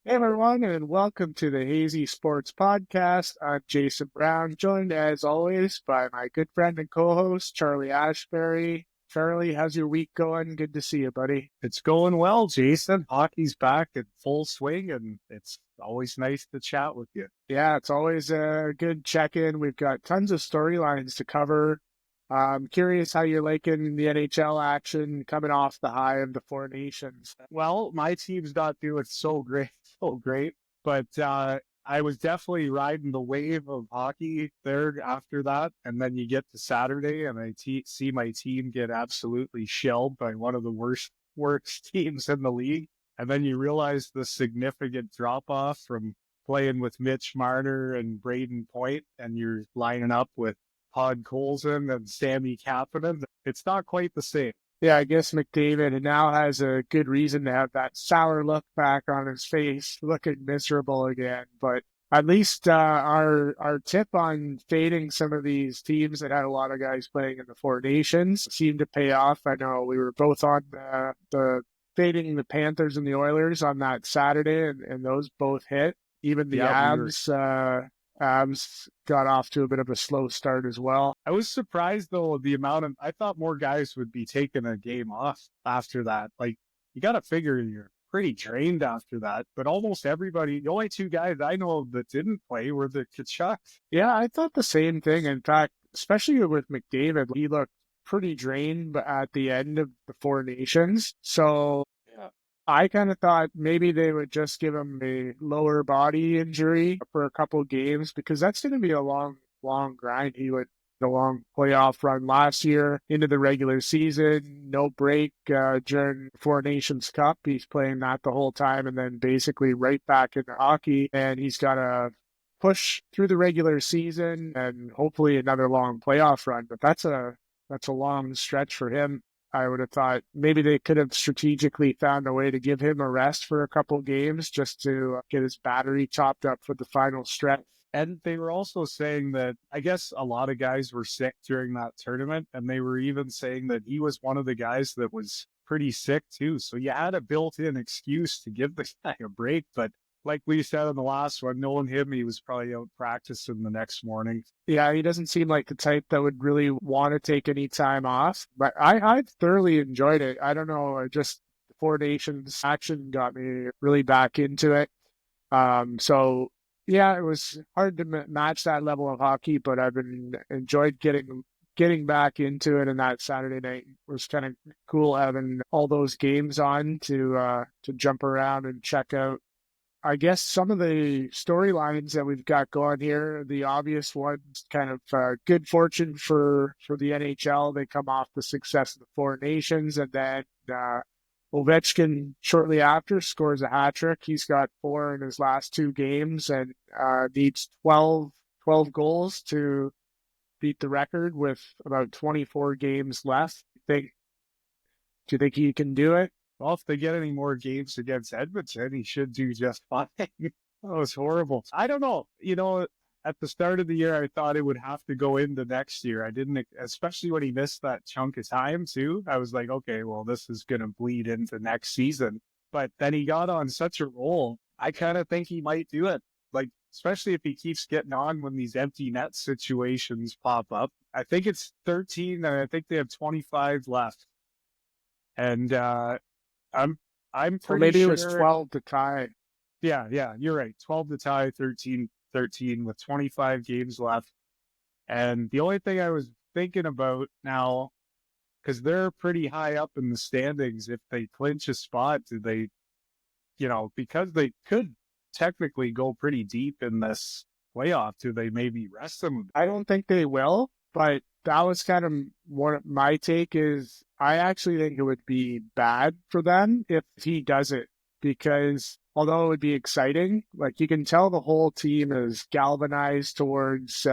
Hey everyone, and welcome to the Hazy Sports Podcast. I'm Jason Brown, joined as always by my good friend and co-host, Charlie Ashbury. Charlie, how's your week going? Good to see you, buddy. It's going well, Jason. Hockey's back in full swing, and it's always nice to chat with you. Yeah, it's always a good check-in. We've got tons of storylines to cover. I'm curious how you're liking the NHL action coming off the high of the Four Nations. Well, my team's not doing so great, but I was definitely riding the wave of hockey there after that. And then you get to Saturday, and I see my team get absolutely shelled by one of the worst teams in the league. And then you realize the significant drop-off from playing with Mitch Marner and Braden Point, and you're lining up with Todd Colson and Sammy Kapanen. It's not quite the same. Yeah, I guess McDavid now has a good reason to have that sour look back on his face, looking miserable again. But at least our tip on fading some of these teams that had a lot of guys playing in the Four Nations seemed to pay off. I know we were both on the fading the Panthers and the Oilers on that Saturday, and those both hit. Even the Avs got off to a bit of a slow start as well. I was surprised, though, I thought more guys would be taking a game off after that. Like, you got to figure you're pretty drained after that. But almost everybody, the only two guys I know that didn't play were the Kachucks. Yeah, I thought the same thing. In fact, especially with McDavid, he looked pretty drained at the end of the Four Nations. So I kind of thought maybe they would just give him a lower body injury for a couple of games, because that's going to be a long grind. He went the long playoff run last year into the regular season, no break during Four Nations Cup. He's playing that the whole time, and then basically right back into hockey. And he's got to push through the regular season and hopefully another long playoff run. But that's a long stretch for him. I would have thought maybe they could have strategically found a way to give him a rest for a couple games just to get his battery topped up for the final stretch. And they were also saying that, I guess a lot of guys were sick during that tournament, and they were even saying that he was one of the guys that was pretty sick too. So you had a built-in excuse to give the guy a break, but like we said in the last one, knowing him, he was probably out practicing the next morning. Yeah, he doesn't seem like the type that would really want to take any time off. But I thoroughly enjoyed it. I don't know, just the Four Nations action got me really back into it. So yeah, it was hard to match that level of hockey, but I've enjoyed getting back into it. And that Saturday night was kind of cool having all those games on to jump around and check out. I guess some of the storylines that we've got going here, the obvious ones, kind of good fortune for the NHL. They come off the success of the Four Nations, and then Ovechkin shortly after scores a hat trick. He's got 4 in his last 2 games and needs 12 goals to beat the record with about 24 games left. Do you think he can do it? Well, if they get any more games against Edmonton, he should do just fine. That was horrible. I don't know. At the start of the year, I thought it would have to go into next year. I didn't, especially when he missed that chunk of time too. I was like, okay, well, this is going to bleed into next season. But then he got on such a roll. I kind of think he might do it. Like, especially if he keeps getting on when these empty net situations pop up. I think it's 13, and I think they have 25 left. And, I'm pretty or maybe sure it was 12 to tie. Yeah, you're right. 12 to tie, 13 with 25 games left. And the only thing I was thinking about now, because they're pretty high up in the standings, if they clinch a spot, do they, because they could technically go pretty deep in this playoff, do they maybe rest them? I don't think they will, but that was kind of what my take is. I actually think it would be bad for them if he does it, because although it would be exciting, like you can tell the whole team is galvanized towards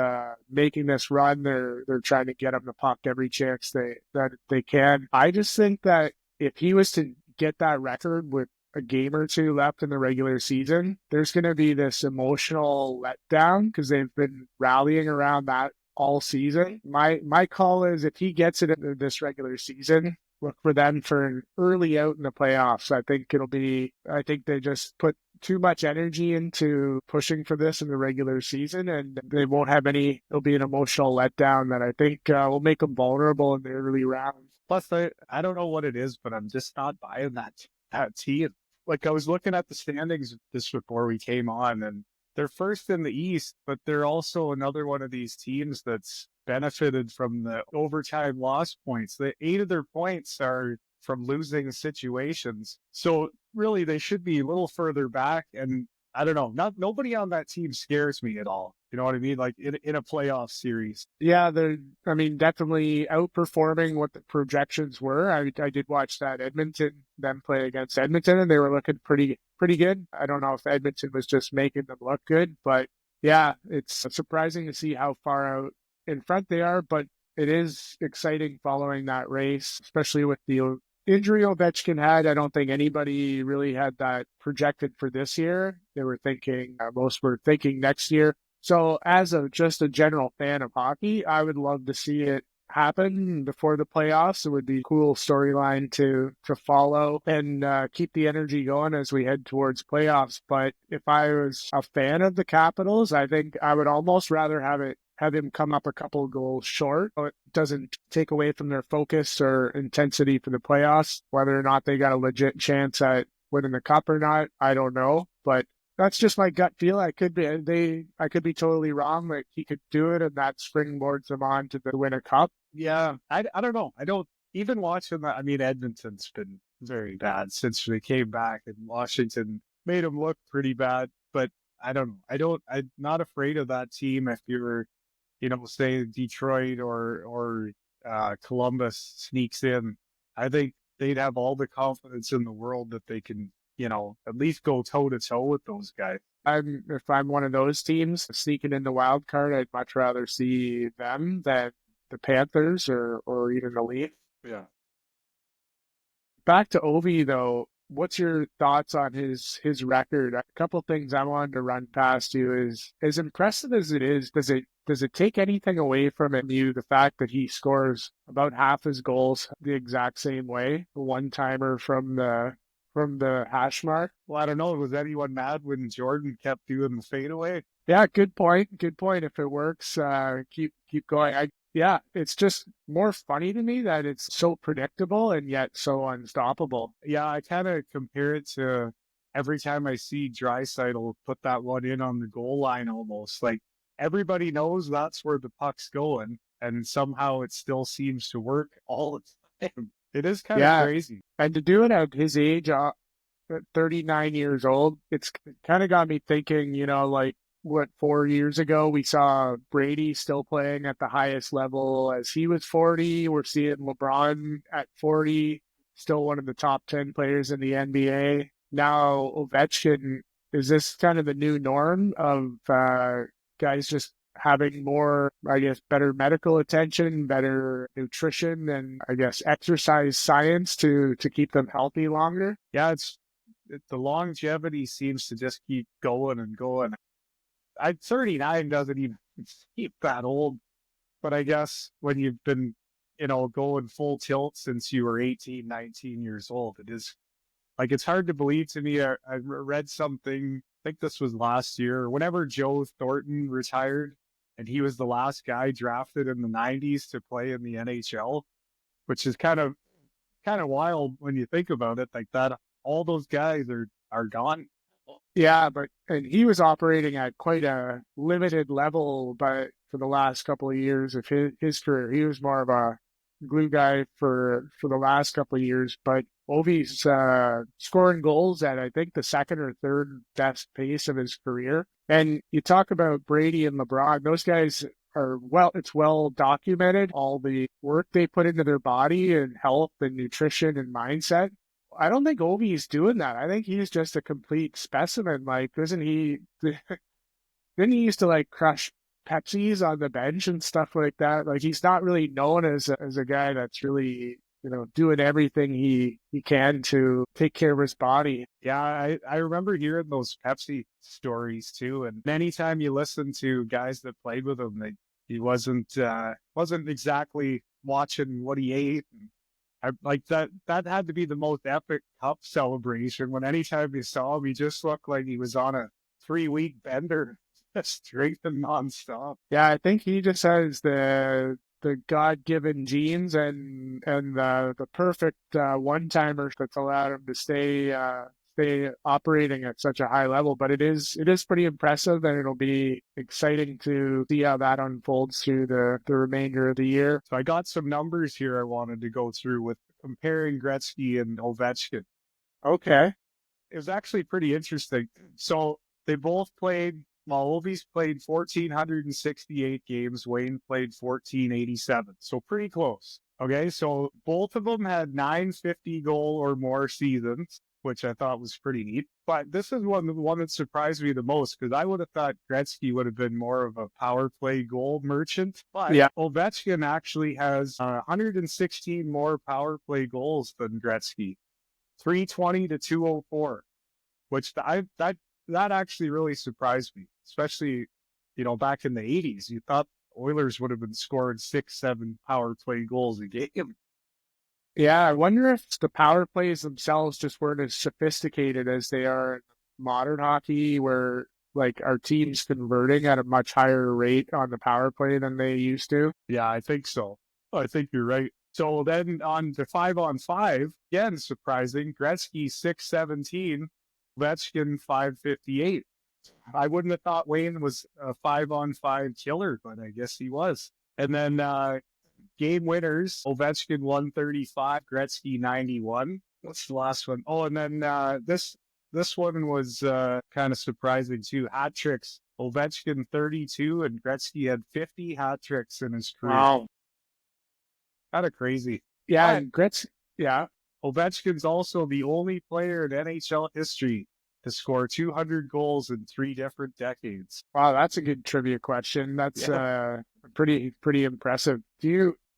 making this run. They're trying to get him the puck every chance that they can. I just think that if he was to get that record with a game or 2 left in the regular season, there's going to be this emotional letdown because they've been rallying around that all season. My call is if he gets it in this regular season, look for them for an early out in the playoffs. I think they just put too much energy into pushing for this in the regular season, and they won't have it'll be an emotional letdown that I think will make them vulnerable in the early rounds. Plus, I don't know what it is, but I'm just not buying that team. Like, I was looking at the standings just before we came on, and they're first in the East, but they're also another one of these teams that's benefited from the overtime loss points. 8 of their points are from losing situations. So really, they should be a little further back. And I don't know, nobody on that team scares me at all. You know what I mean? Like in a playoff series. Yeah, definitely outperforming what the projections were. I did watch them play against Edmonton, and they were looking pretty good. I don't know if Edmonton was just making them look good, but yeah, it's surprising to see how far out in front they are, but it is exciting following that race, especially with the injury Ovechkin had. I don't think anybody really had that projected for this year. Most were thinking next year. So as just a general fan of hockey, I would love to see it happen before the playoffs. It would be a cool storyline to follow and keep the energy going as we head towards playoffs. But if I was a fan of the Capitals, I think I would almost rather have him come up a couple of goals short. It doesn't take away from their focus or intensity for the playoffs. Whether or not they got a legit chance at winning the cup or not, I don't know. But that's just my gut feel. I could be totally wrong. Like, he could do it, and that springboards them on to win a cup. Yeah, I don't know. I don't even watching that. I mean, Edmonton's been very bad since they came back, and Washington made them look pretty bad. But I don't know. I'm not afraid of that team. If you're, say Detroit or Columbus sneaks in, I think they'd have all the confidence in the world that they can, at least go toe to toe with those guys. If I'm one of those teams sneaking in the wild card, I'd much rather see them than the Panthers or even the Leafs. Yeah. Back to Ovi though, what's your thoughts on his record? A couple things I wanted to run past you is, as impressive as it is, does it take anything away from the fact that he scores about half his goals the exact same way, a one-timer from the hash mark? Well, I don't know. Was anyone mad when Jordan kept doing the fadeaway? Yeah, good point. Good point. If it works, keep going. Yeah, it's just more funny to me that it's so predictable and yet so unstoppable. Yeah, I kind of compare it to every time I see Draisaitl put that one in on the goal line almost. Like, everybody knows that's where the puck's going, and somehow it still seems to work all the time. It is kind of crazy. And to do it at his age, at 39 years old, it's kind of got me thinking, like, 4 years ago, we saw Brady still playing at the highest level as he was 40. We're seeing LeBron at 40, still one of the top 10 players in the NBA. Now, Ovechkin, is this kind of the new norm of guys just having more, I guess, better medical attention, better nutrition, and I guess exercise science to keep them healthy longer? Yeah, the longevity seems to just keep going and going. 39 doesn't even seem that old, but I guess when you've been, going full tilt since you were 18, 19 years old, it is like, it's hard to believe to me. I read something, I think this was last year, whenever Joe Thornton retired, and he was the last guy drafted in the 90s to play in the NHL, which is kind of wild when you think about it like that. All those guys are gone. Yeah, and he was operating at quite a limited level, but for the last couple of years of his career, he was more of a glue guy for the last couple of years. But Ovi's scoring goals at, I think, the second or third best pace of his career. And you talk about Brady and LeBron; those guys it's well documented, all the work they put into their body and health and nutrition and mindset. I don't think Ovi's doing that. I think he's just a complete specimen. Like, didn't he used to like crush Pepsis on the bench and stuff like that? Like, he's not really known as a guy that's really, doing everything he can to take care of his body. Yeah, I remember hearing those Pepsi stories too. And anytime you listen to guys that played with him, he wasn't exactly watching what he ate. I like that. That had to be the most epic cup celebration. When anytime you saw him, he just looked like he was on a 3-week bender, straight and nonstop. Yeah, I think he just has the God-given genes and the perfect one-timer that's allowed him to stay operating at such a high level. But it is pretty impressive, and it'll be exciting to see how that unfolds through the remainder of the year. So I got some numbers here I wanted to go through with comparing Gretzky and Ovechkin. Okay. It was actually pretty interesting. So they both played. Well, Ovi's played 1,468 games. Wayne played 1,487. So pretty close. Okay, so both of them had 950 goal or more seasons, which I thought was pretty neat. But this is the one that surprised me the most, because I would have thought Gretzky would have been more of a power play goal merchant. But Yeah. Ovechkin actually has 116 more power play goals than Gretzky, 320 to 204, which that actually really surprised me, especially, back in the 80s. You thought Oilers would have been scoring 6-7 power play goals a game. Yeah, I wonder if the power plays themselves just weren't as sophisticated as they are in modern hockey, where like our teams converting at a much higher rate on the power play than they used to. Yeah, I think so. I think you're right. So then on to 5-on-5, again, surprising. Gretzky 617, Ovechkin 558. I wouldn't have thought Wayne was a 5-on-5 killer, but I guess he was. And then game winners, Ovechkin 135, Gretzky 91. What's the last one? Oh, and then this one was kind of surprising too. Hat tricks, Ovechkin 32, and Gretzky had 50 hat tricks in his career. Wow. Kind of crazy. Yeah, But and Gretz. Yeah. Ovechkin's also the only player in NHL history to score 200 goals in 3 different decades. Wow, that's a good trivia question. That's pretty impressive.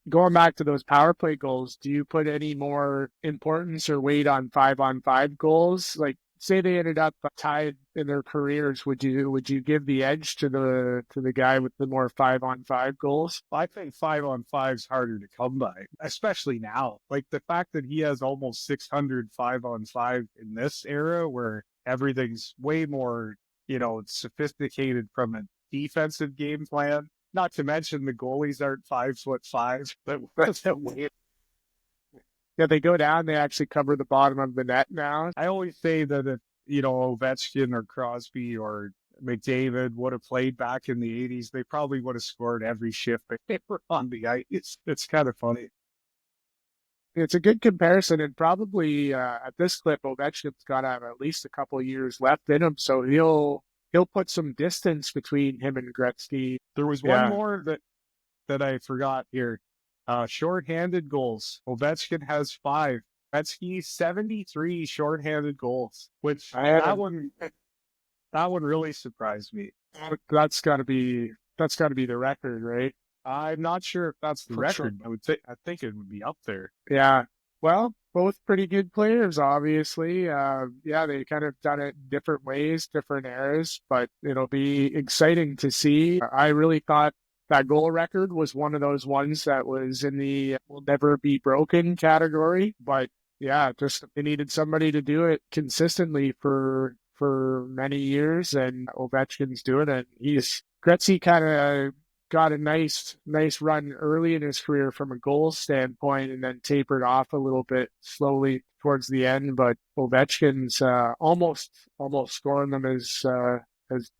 Going back to those power play goals, do you put any more importance or weight on 5-on-5 goals? Like, say they ended up tied in their careers, would you give the edge to the guy with the more 5-on-5 goals? I think 5-on-5 is harder to come by, especially now. Like the fact that he has almost 600 5-on-5 in this era where everything's way more, sophisticated from a defensive game plan. Not to mention the goalies aren't 5'5". That's that way. Yeah, they go down, they actually cover the bottom of the net now. I always say that if, Ovechkin or Crosby or McDavid would have played back in the 80s, they probably would have scored every shift they were on the ice. It's kind of funny. It's a good comparison, and probably at this clip, Ovechkin's got to have at least a couple of years left in him, so he'll put some distance between him and Gretzky. There was one more that I forgot here. Shorthanded goals. Ovechkin has 5. Gretzky 73 shorthanded goals, which that one really surprised me. That's got to be the record, right? I'm not sure if that's the record. Sure. I think it would be up there. Yeah. Well, both pretty good players, obviously. They kind of done it in different ways, different eras, but it'll be exciting to see. I really thought that goal record was one of those ones that was in the will never be broken category. But yeah, just they needed somebody to do it consistently for many years, and Ovechkin's doing it. Gretzky kind of got a nice run early in his career from a goal standpoint, and then tapered off a little bit slowly towards the end. But Ovechkin's almost scoring them as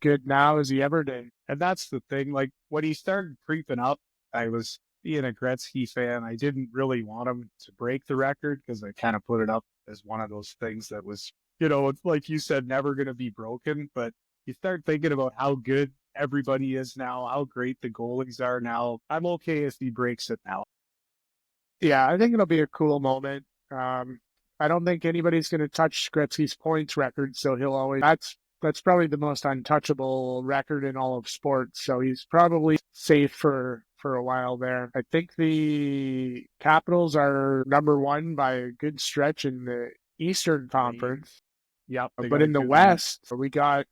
good now as he ever did. And that's the thing. Like when he started creeping up, I was being a Gretzky fan. I didn't really want him to break the record because I kind of put it up as one of those things that was, like you said, never going to be broken. But you start thinking about how good everybody is now, how great the goalies are now. I'm okay if he breaks it now. Yeah, I think it'll be a cool moment. I don't think anybody's going to touch Gretzky's points record, so he'll always. That's probably the most untouchable record in all of sports. So he's probably safe for a while there. I think the Capitals are number 1 by a good stretch in the Eastern Conference. Yep. But in the West, we got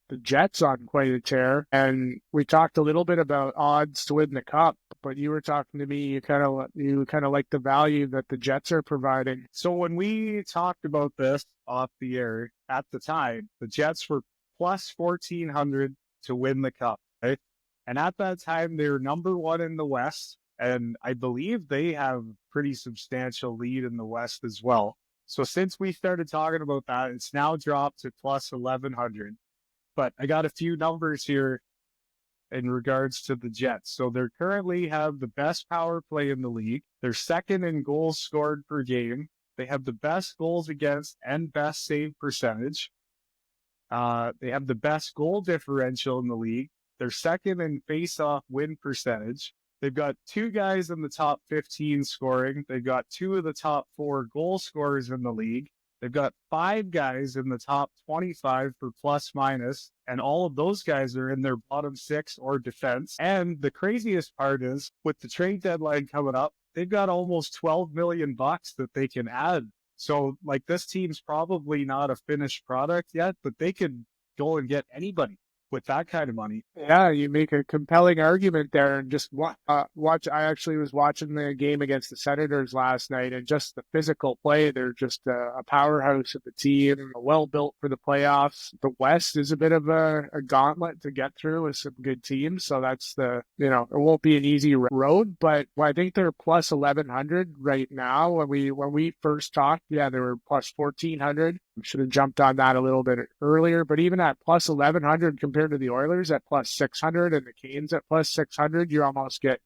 the Jets on quite a tear. And we talked a little bit about odds to win the cup, but you were talking to me, you kind of like the value that the Jets are providing. So when we talked about this off the air at the time, the Jets were plus 1,400 to win the cup, right? And at that time, they were number one in the West. And I believe they have pretty substantial lead in the West as well. So since we started talking about that, it's now dropped to plus 1,100. But I got a few numbers here in regards to the Jets. So they currently have the best power play in the league. They're second in goals scored per game. They have the best goals against and best save percentage. They have the best goal differential in the league. They're second in face-off win percentage. They've got two guys in the top 15 scoring. They've got two of the top 4 goal scorers in the league. They've got 5 guys in the top 25 for plus minus, and all of those guys are in their bottom 6 or defense. And the craziest part is, with the trade deadline coming up, they've got almost $12 million that they can add. So, like, this team's probably not a finished product yet, but they could go and get anybody with that kind of money. Yeah, you make a compelling argument there. And just watch. I actually was watching the game against the Senators last night, and just the physical play. They're just a powerhouse of the team, well built for the playoffs. The West is a bit of a gauntlet to get through with some good teams, so that's it won't be an easy road. But I think they're plus 1,100 right now. When we first talked, yeah, they were plus 1,400. Should have jumped on that a little bit earlier, but even at plus 1,100 compared to the Oilers at plus 600 and the Canes at plus 600, you almost get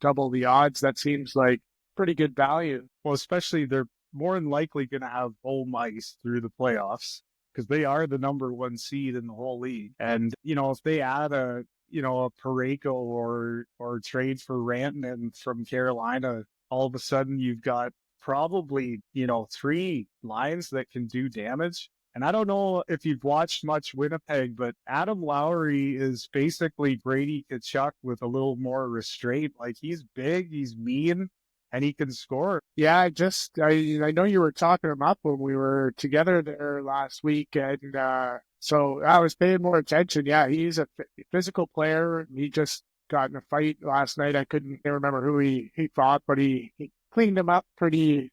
double the odds. That seems like pretty good value. Well, especially they're more than likely going to have home ice through the playoffs because they are the number 1 seed in the whole league. And, if they add a Parayko or trade for Rantanen from Carolina, all of a sudden you've got probably, 3 lines that can do damage. And I don't know if you've watched much Winnipeg, but Adam Lowry is basically Brady Tkachuk with a little more restraint. Like, he's big, he's mean, and he can score. Yeah, I know you were talking him up when we were together there last week, and so I was paying more attention. Yeah, he's a physical player. He just got in a fight last night. I can't remember who he fought, but he cleaned him up pretty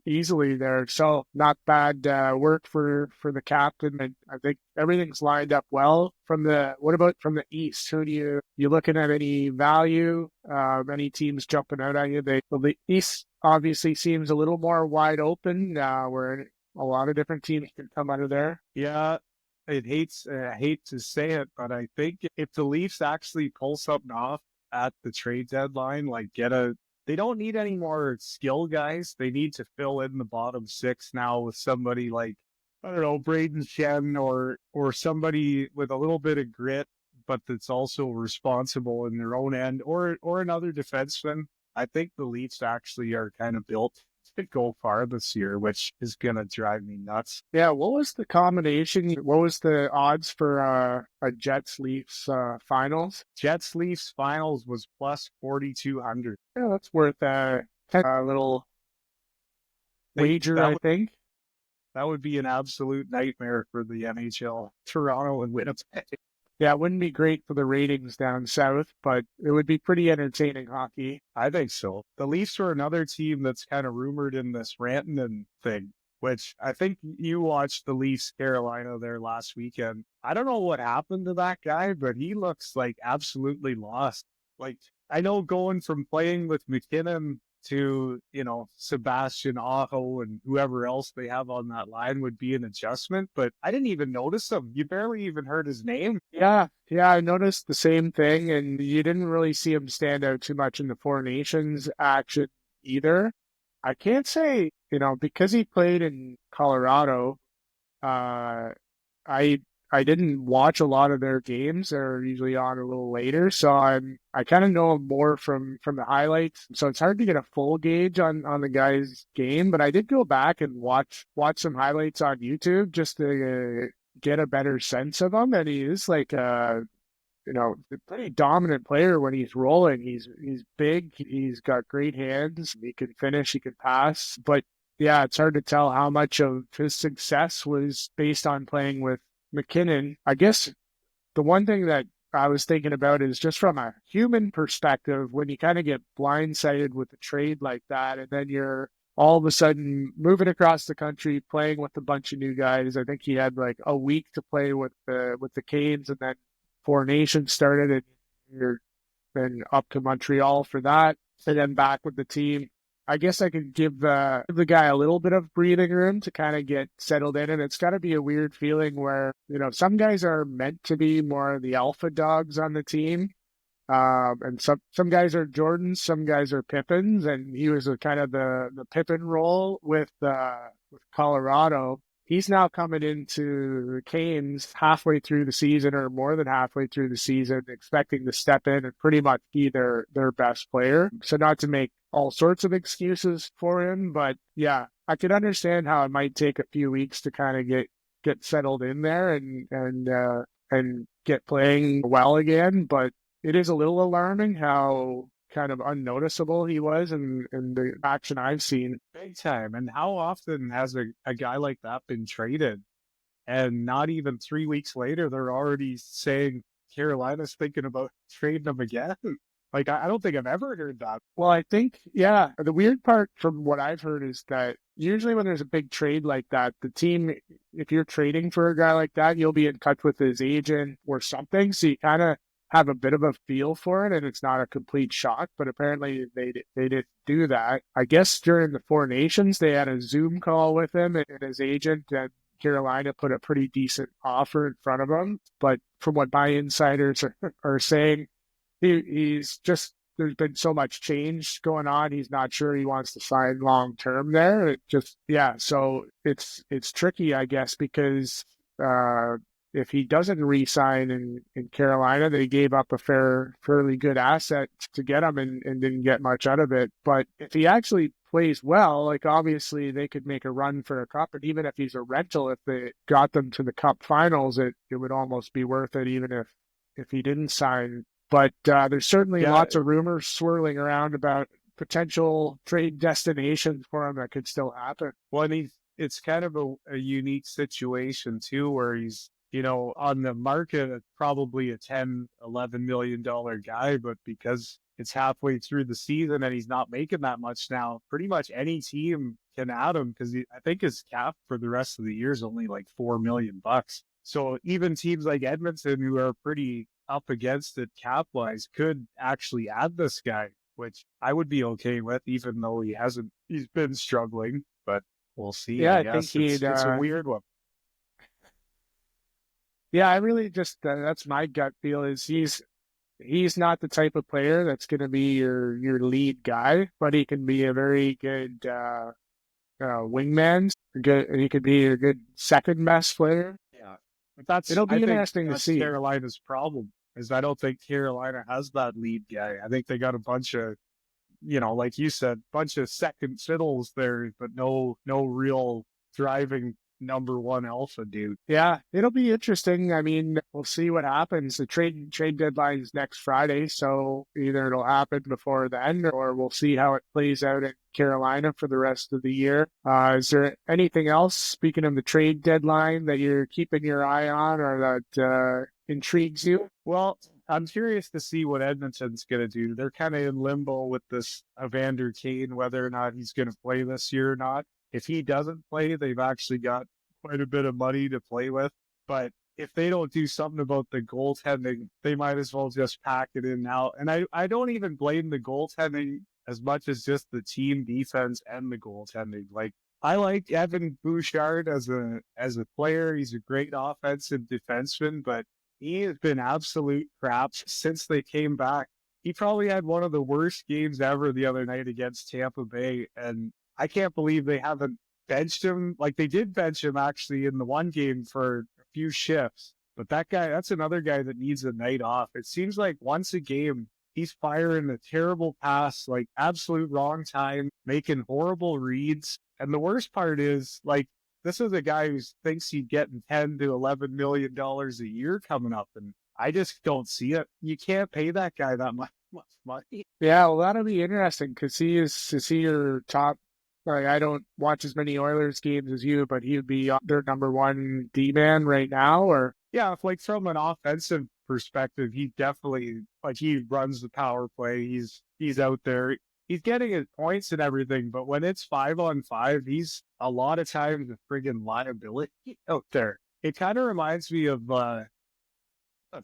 easily there. So not bad work for the captain. And I think everything's lined up well. What about from the East? Who you looking at any value? Any teams jumping out at you? The East obviously seems a little more wide open, where a lot of different teams can come out of there. Yeah. I hate to say it, but I think if the Leafs actually pull something off at the trade deadline, like they don't need any more skill guys. They need to fill in the bottom 6 now with somebody like, I don't know, Braden Shen or somebody with a little bit of grit, but that's also responsible in their own end, or another defenseman. I think the Leafs actually are kind of built to go far this year, which is going to drive me nuts. Yeah, what was the combination? What was the odds for a Jets-Leafs finals? Jets-Leafs finals was plus 4,200. Yeah, that's worth a little wager, I think. That would be an absolute nightmare for the NHL, Toronto and Winnipeg. Yeah, it wouldn't be great for the ratings down south, but it would be pretty entertaining hockey. I think so. The Leafs are another team that's kind of rumored in this Rantanen thing, which I think you watched the Leafs Carolina there last weekend. I don't know what happened to that guy, but he looks like absolutely lost. Like, I know going from playing with McKinnon to, Sebastian Aho and whoever else they have on that line would be an adjustment, but I didn't even notice him. You barely even heard his name. Yeah, I noticed the same thing, and you didn't really see him stand out too much in the Four Nations action either. I can't say, because he played in Colorado, I didn't watch a lot of their games. They're usually on a little later, so I kind of know him more from the highlights. So it's hard to get a full gauge on the guy's game, but I did go back and watch some highlights on YouTube just to get a better sense of him. And he is like a pretty dominant player when he's rolling. He's big. He's got great hands. He can finish. He can pass. But yeah, it's hard to tell how much of his success was based on playing with McKinnon, I guess the one thing that I was thinking about is just from a human perspective, when you kind of get blindsided with a trade like that, and then you're all of a sudden moving across the country, playing with a bunch of new guys. I think he had like a week to play with the Canes, and then Four Nations started, and you're then up to Montreal for that, and then back with the team. I guess I could give the guy a little bit of breathing room to kind of get settled in. And it's got to be a weird feeling where, some guys are meant to be more the alpha dogs on the team. And some guys are Jordans, some guys are Pippins. And he was kind of the Pippin role with Colorado. He's now coming into the Canes halfway through the season or more than halfway through the season, expecting to step in and pretty much be their best player. So not to make all sorts of excuses for him, but yeah, I could understand how it might take a few weeks to kind of get settled in there and get playing well again. But it is a little alarming how kind of unnoticeable he was in the action I've seen. Big time. And how often has a guy like that been traded? And not even 3 weeks later, they're already saying Carolina's thinking about trading him again. Like, I don't think I've ever heard that. Well, I think, yeah, the weird part from what I've heard is that usually when there's a big trade like that, the team, if you're trading for a guy like that, you'll be in touch with his agent or something. So you kind of have a bit of a feel for it, and it's not a complete shock, but apparently they didn't do that. I guess during the Four Nations, they had a Zoom call with him and his agent, and Carolina put a pretty decent offer in front of him. But from what my insiders are saying, he's just, there's been so much change going on. He's not sure he wants to sign long term there. It just, yeah. So it's tricky, I guess, because if he doesn't re-sign in Carolina, they gave up a fairly good asset to get him and didn't get much out of it. But if he actually plays well, like obviously they could make a run for a cup. And even if he's a rental, if they got them to the cup finals, it would almost be worth it, even if he didn't sign. But there's certainly lots of rumors swirling around about potential trade destinations for him that could still happen. Well, it's kind of a unique situation too, where he's, on the market at probably a $10, $11 million guy, but because it's halfway through the season and he's not making that much now, pretty much any team can add him, because I think his cap for the rest of the year is only like $4 million. So even teams like Edmonton, who are pretty up against it cap-wise, could actually add this guy, which I would be okay with, even though he's been struggling, but we'll see. Yeah, I think it's a weird one. Yeah, I really just, that's my gut feel, is he's not the type of player that's going to be your lead guy, but he can be a very good wingman. He could be a good second best player. Yeah, but it'll be interesting to see. Carolina's problem is I don't think Carolina has that lead guy. I think they got a bunch of, like you said, bunch of second fiddles there, but no real driving number one alpha dude. Yeah, it'll be interesting. I mean, we'll see what happens. The trade deadline is next Friday, so either it'll happen before then, or we'll see how it plays out in Carolina for the rest of the year. Is there anything else, speaking of the trade deadline, that you're keeping your eye on or that intrigues you? Well, I'm curious to see what Edmonton's going to do. They're kind of in limbo with this Evander Kane, whether or not he's going to play this year or not. If he doesn't play, they've actually got quite a bit of money to play with. But if they don't do something about the goaltending, they might as well just pack it in now. And I don't even blame the goaltending as much as just the team defense and the goaltending. Like, I like Evan Bouchard as a player. He's a great offensive defenseman, but he has been absolute crap since they came back. He probably had one of the worst games ever the other night against Tampa Bay, and I can't believe they haven't benched him. Like, they did bench him actually in the one game for a few shifts, but that's another guy that needs a night off. It seems like once a game, he's firing a terrible pass, like absolute wrong time, making horrible reads. And the worst part is, like, this is a guy who thinks he's getting $10 to $11 million a year coming up, and I just don't see it. You can't pay that guy that much money. Yeah, well, that'll be interesting because is he your top Like, I don't watch as many Oilers games as you, but he would be their number one D-man right now, or? Yeah, if like from an offensive perspective, he definitely like he runs the power play. He's out there. He's getting his points and everything, but when it's 5-on-5, he's a lot of times a friggin' liability out there. It kind of reminds me of a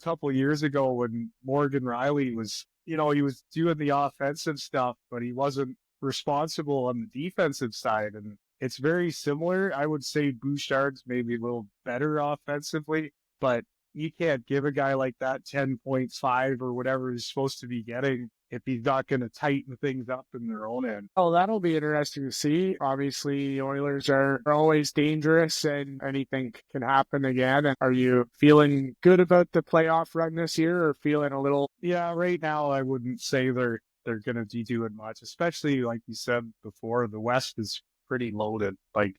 couple years ago when Morgan Riley was, he was doing the offensive stuff, but he wasn't responsible on the defensive side. And it's very similar. I would say Bouchard's maybe a little better offensively, but you can't give a guy like that 10.5 or whatever he's supposed to be getting if he's not going to tighten things up in their own end. Oh, that'll be interesting to see. Obviously, the Oilers are always dangerous and anything can happen again. And are you feeling good about the playoff run this year or feeling a little? Yeah, right now I wouldn't say they're going to be doing much, especially like you said before, the West is pretty loaded. Like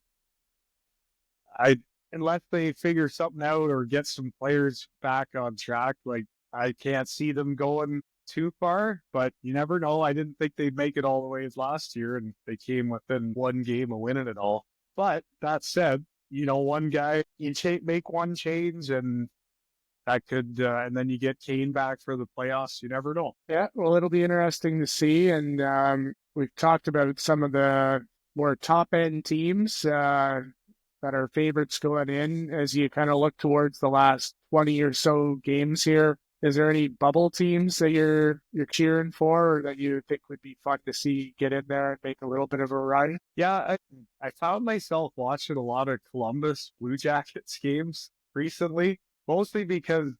unless they figure something out or get some players back on track, like I can't see them going too far, but you never know. I didn't think they'd make it all the way as last year, and they came within one game of winning it all. But that said, one guy, you make one change and that could, and then you get Kane back for the playoffs. You never know. Yeah, well, it'll be interesting to see. And we've talked about some of the more top-end teams that are favorites going in as you kind of look towards the last 20 or so games here. Is there any bubble teams that you're cheering for or that you think would be fun to see get in there and make a little bit of a run? Yeah, I found myself watching a lot of Columbus Blue Jackets games recently, mostly because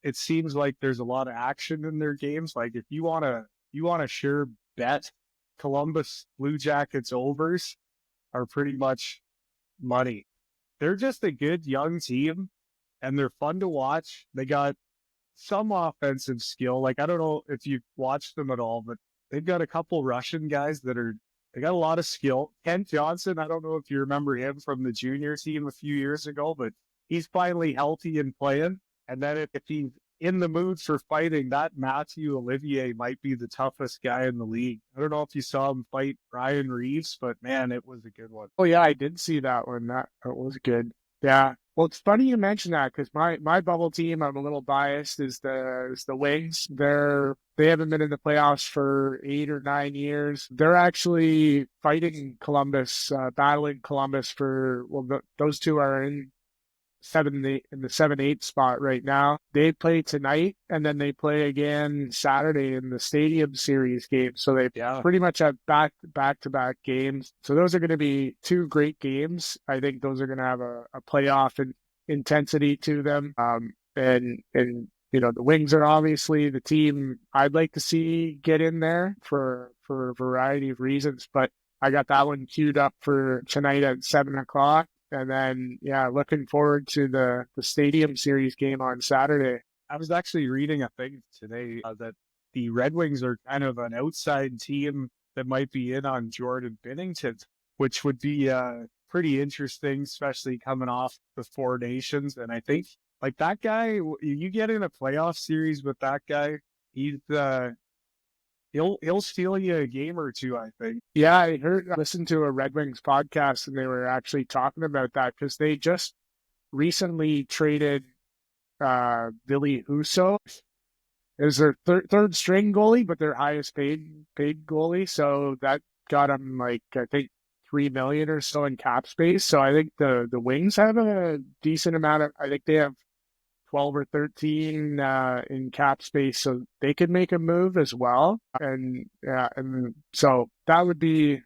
it seems like there's a lot of action in their games. Like if you want to sure bet Columbus Blue Jackets overs are pretty much money. They're just a good young team and they're fun to watch. They got some offensive skill. Like, I don't know if you've watched them at all, but they've got a couple Russian guys they got a lot of skill. Kent Johnson, I don't know if you remember him from the junior team a few years ago, but he's finally healthy and playing. And then if he's in the mood for fighting, that Matthew Olivier might be the toughest guy in the league. I don't know if you saw him fight Ryan Reeves, but man, it was a good one. Oh yeah, I did see that one. That was good. Yeah. Well, it's funny you mention that because my bubble team, I'm a little biased, is the Wings. They haven't been in the playoffs for 8 or 9 years. They're actually fighting Columbus, battling Columbus those two are in the 7-8 spot right now. They play tonight and then they play again Saturday in the Stadium Series game. So they pretty much have back-to-back games. So those are going to be two great games. I think those are going to have a playoff intensity to them. And the Wings are obviously the team I'd like to see get in there for a variety of reasons. But I got that one queued up for tonight at 7:00. And then, looking forward to the Stadium Series game on Saturday. I was actually reading a thing today that the Red Wings are kind of an outside team that might be in on Jordan Binnington, which would be pretty interesting, especially coming off the Four Nations. And I think, like, that guy, you get in a playoff series with that guy, he's he'll steal you a game or two, I think. Yeah, I listened to a Red Wings podcast and they were actually talking about that because they just recently traded Billy Husso as their third string goalie, but their highest paid goalie. So that got him I think $3 million or so in cap space. So I think the Wings have a decent amount I think they have 12 or 13 in cap space, so they could make a move as well. And so that would be.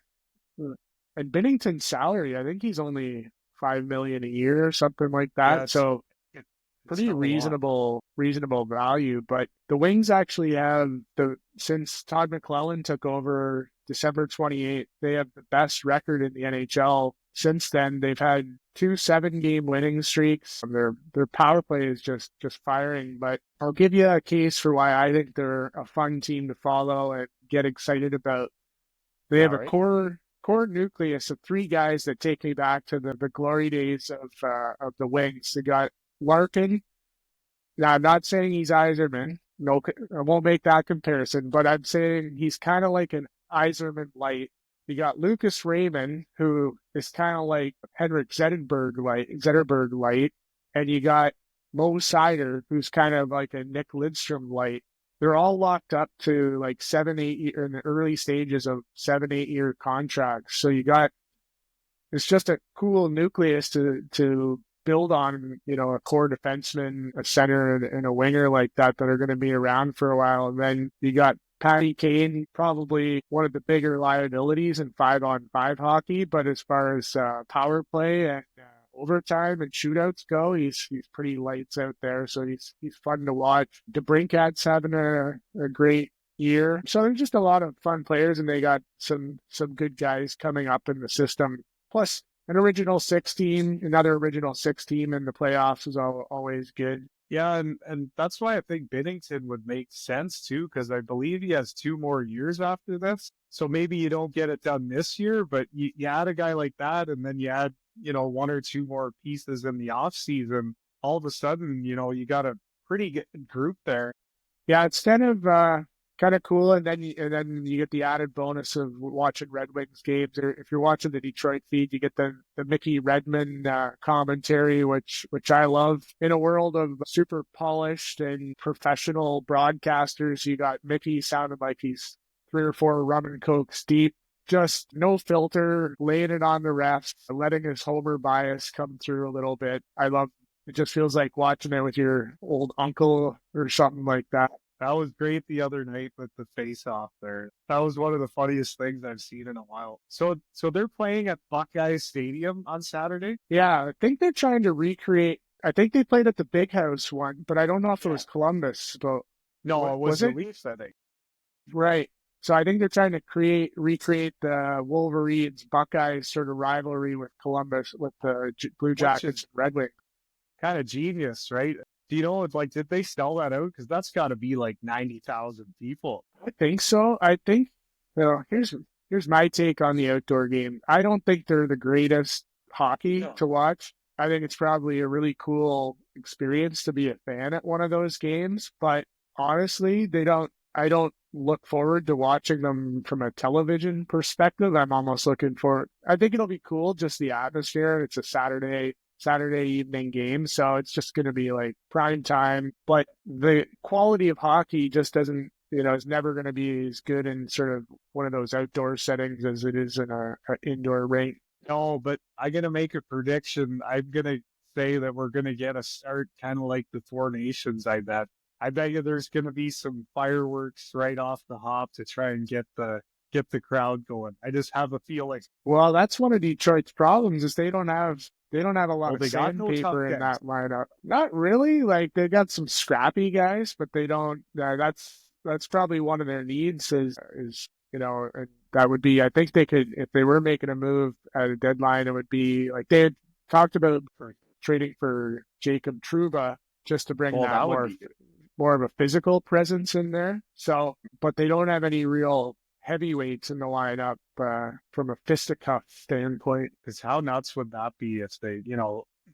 And Binnington's salary, I think he's only $5 million a year or something like that. So pretty reasonable value. But the Wings actually have since Todd McClellan took over December 28th, they have the best record in the NHL. Since then, they've had 2 7-game winning streaks. Their power play is just firing. But I'll give you a case for why I think they're a fun team to follow and get excited about. They have a core nucleus of 3 guys that take me back to the glory days of the Wings. They got Larkin. Now, I'm not saying he's Yzerman. No, I won't make that comparison. But I'm saying he's kind of like an Yzerman light. You got Lucas Raymond, who is kind of like Henrik Zetterberg light, and you got Mo Seider, who's kind of like a Nick Lidstrom light. They're all locked up to like 7-8 in the early stages of 7-8 year contracts. So it's just a cool nucleus to build on, a core defenseman, a center, and a winger like that are going to be around for a while. And then you got Patty Kane, probably one of the bigger liabilities in 5-on-5 hockey, but as far as power play and overtime and shootouts go, he's pretty lights out there. So he's fun to watch. DeBrincat's having a great year. So there's just a lot of fun players, and they got some good guys coming up in the system. Plus, another original six team in the playoffs is always good. Yeah, and that's why I think Binnington would make sense too, because I believe he has 2 more years after this. So maybe you don't get it done this year, but you add a guy like that, and then you add, 1 or 2 more pieces in the off season. All of a sudden, you got a pretty good group there. Yeah, it's kind of cool, and then you get the added bonus of watching Red Wings games. Or if you're watching the Detroit feed, you get the Mickey Redmond commentary, which I love. In a world of super polished and professional broadcasters, you got Mickey sounding like he's 3 or 4 rum and cokes deep. Just no filter, laying it on the refs, letting his homer bias come through a little bit. I love it. Just feels like watching it with your old uncle or something like that. That was great the other night with the face-off there. That was one of the funniest things I've seen in a while. So they're playing at Buckeye Stadium on Saturday? Yeah, I think they're trying to recreate. I think they played at the Big House one, but I don't know if it was Columbus. But no, it was the Leafs, I think. Right. So I think they're trying to recreate the Wolverines Buckeyes sort of rivalry with Columbus, with the Blue Jackets and Red Wings. Kind of genius, right? Do you know, did they sell that out? Because that's got to be like 90,000 people. I think so. I think, here's my take on the outdoor game. I don't think they're the greatest hockey to watch. I think it's probably a really cool experience to be a fan at one of those games. But honestly, I don't look forward to watching them from a television perspective. I'm almost looking for, I think it'll be cool, just the atmosphere. It's a Saturday evening game, so it's just going to be like prime time. But the quality of hockey just doesn't, is never going to be as good in sort of one of those outdoor settings as it is in a indoor rink. No, but I'm going to make a prediction. I'm going to say that we're going to get a start kind of like the Four Nations, I bet. I bet you there's going to be some fireworks right off the hop to try and get the crowd going. I just have a feeling. Well, that's one of Detroit's problems is they don't have a lot of sandpaper in that lineup. Not really. Like they got some scrappy guys, but they don't. That's probably one of their needs is that would be. I think they could, if they were making a move at a deadline, it would be like they had talked about trading for Jacob Trouba just to bring that more of a physical presence in there. So, but they don't have any real heavyweights in the lineup from a fisticuff standpoint. Because how nuts would that be if they,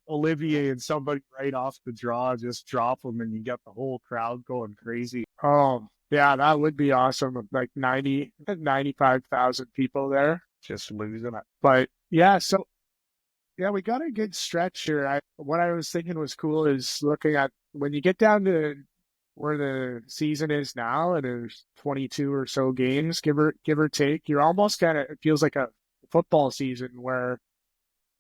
Olivier and somebody right off the draw just drop them and you get the whole crowd going crazy. Oh, yeah, that would be awesome. Like 95,000 people there. Just losing it. But yeah, so yeah, we got a good stretch here. What I was thinking was cool is looking at when you get down to where the season is now, and there's 22 or so games, give or take, you're almost it feels like a football season where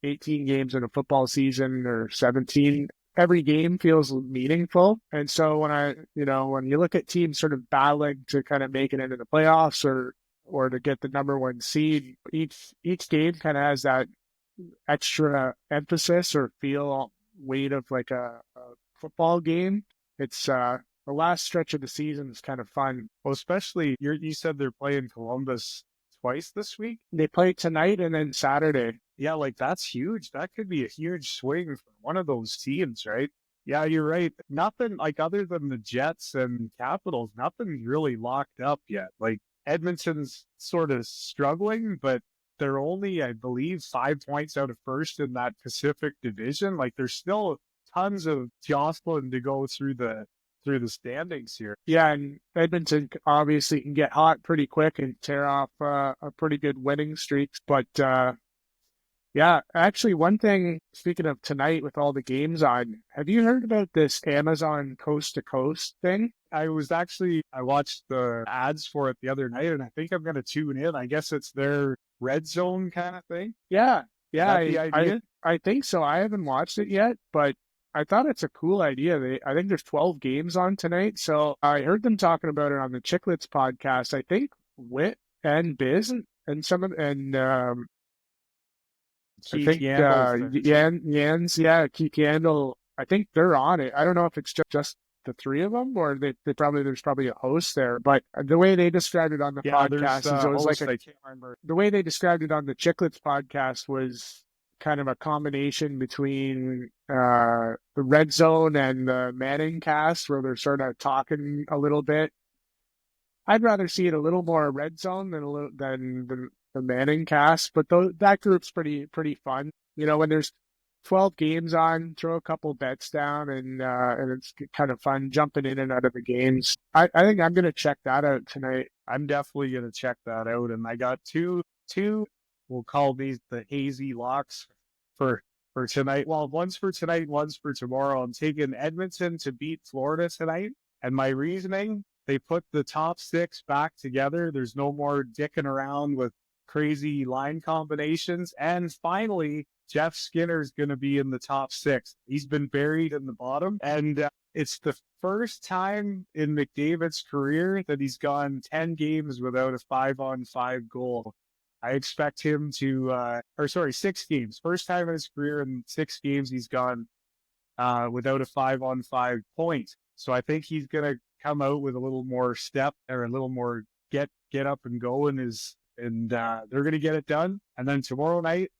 18 games in a football season or 17, every game feels meaningful. And so when you look at teams sort of battling to kind of make it into the playoffs or to get the number 1 seed, each game kind of has that extra emphasis or feel weight of like a football game. It's the last stretch of the season is kind of fun. Well, especially you said they're playing Columbus twice this week. They play tonight and then Saturday. Yeah, like that's huge. That could be a huge swing for one of those teams, right? Yeah, you're right. Nothing like other than the Jets and Capitals, nothing's really locked up yet. Like Edmonton's sort of struggling, but they're only, I believe, 5 points out of first in that Pacific division. Like there's still tons of jostling to go through the through the standings here. Yeah, and Edmonton obviously can get hot pretty quick and tear off a pretty good winning streak. But yeah, actually, one thing, speaking of tonight with all the games on, have you heard about this Amazon Coast to Coast thing? I watched the ads for it the other night, and I think I'm going to tune in. I guess it's their red zone kind of thing. Yeah, Is that the idea? I think so. I haven't watched it yet, but I thought it's a cool idea. I think there's 12 games on tonight, so I heard them talking about it on the Chicklets podcast. I think Wit and Biz and some of I think Jans, yeah, Keith Yandel. I think they're on it. I don't know if it's just the three of them, or there's probably a host there. But the way they described it on the podcast is it was like the way they described it on the Chicklets podcast was kind of a combination between the Red Zone and the Manning cast, where they're sort of talking a little bit. I'd rather see it a little more Red Zone than the Manning cast, but that group's pretty fun. You know, when there's 12 games on, throw a couple bets down, and it's kind of fun jumping in and out of the games. I think I'm gonna check that out tonight. I'm definitely gonna check that out, and I got two. We'll call these the hazy locks for tonight. Well, one's for tonight, one's for tomorrow. I'm taking Edmonton to beat Florida tonight, and my reasoning: they put the top six back together. There's no more dicking around with crazy line combinations. And finally, Jeff Skinner's going to be in the top six. He's been buried in the bottom. And it's the first time in McDavid's career that he's gone 10 games without a 5-on-5 goal. I expect him to, 6 games. First time in his career in 6 games he's gone without a 5-on-5 point. So I think he's going to come out with a little more step, or a little more get up and go and they're going to get it done. And then tomorrow night,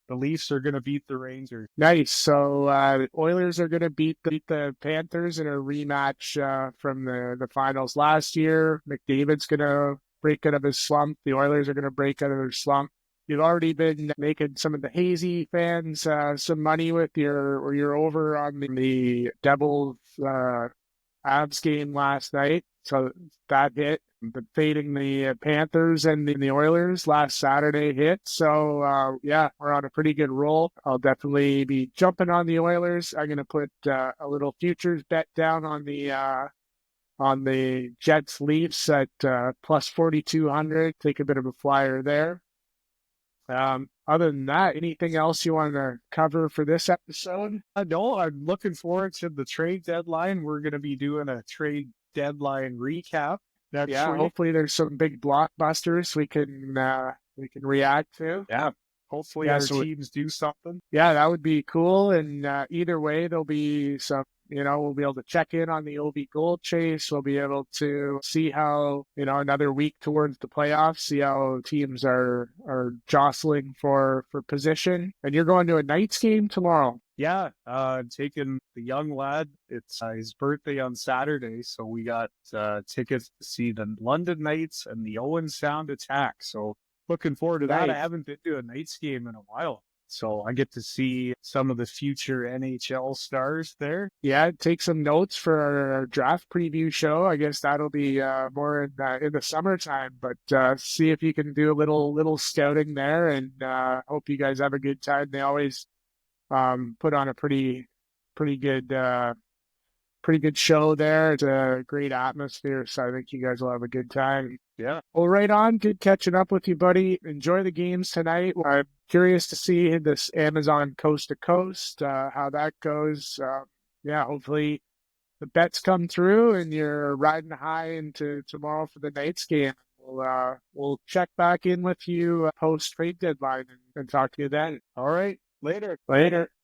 the Leafs are going to beat the Rangers. Nice. So the Oilers are going to beat the Panthers in a rematch from the finals last year. McDavid's going to break out of his slump. The Oilers are going to break out of their slump. You've already been making some of the Hazy fans some money with your over on the Devils Avs game last night. So that hit. But fading the Panthers and the Oilers last Saturday hit. So, yeah, we're on a pretty good roll. I'll definitely be jumping on the Oilers. I'm going to put a little futures bet down on the Jets Leafs at plus 4,200. Take a bit of a flyer there. Other than that, anything else you want to cover for this episode? No, I'm looking forward to the trade deadline. We're going to be doing a trade deadline recap. Hopefully there's some big blockbusters we can react to. Yeah, hopefully our teams do something. Yeah, that would be cool. And either way, there'll be some. We'll be able to check in on the OB goal chase. We'll be able to see how, another week towards the playoffs, see how teams are jostling for position. And you're going to a Knights game tomorrow. Yeah, taking the young lad. It's his birthday on Saturday, so we got tickets to see the London Knights and the Owen Sound Attack. So looking forward to that. I haven't been to a Knights game in a while. So I get to see some of the future NHL stars there. Yeah, take some notes for our draft preview show. I guess that'll be more in the summertime. But see if you can do a little scouting there, and hope you guys have a good time. They always put on a pretty good show there. It's a great atmosphere, so I think you guys will have a good time. Yeah. Well, right on. Good catching up with you, buddy. Enjoy the games tonight. I'm curious to see this Amazon Coast to Coast, how that goes. Hopefully the bets come through and you're riding high into tomorrow for the Knights game. We'll check back in with you post trade deadline and talk to you then. All right. Later.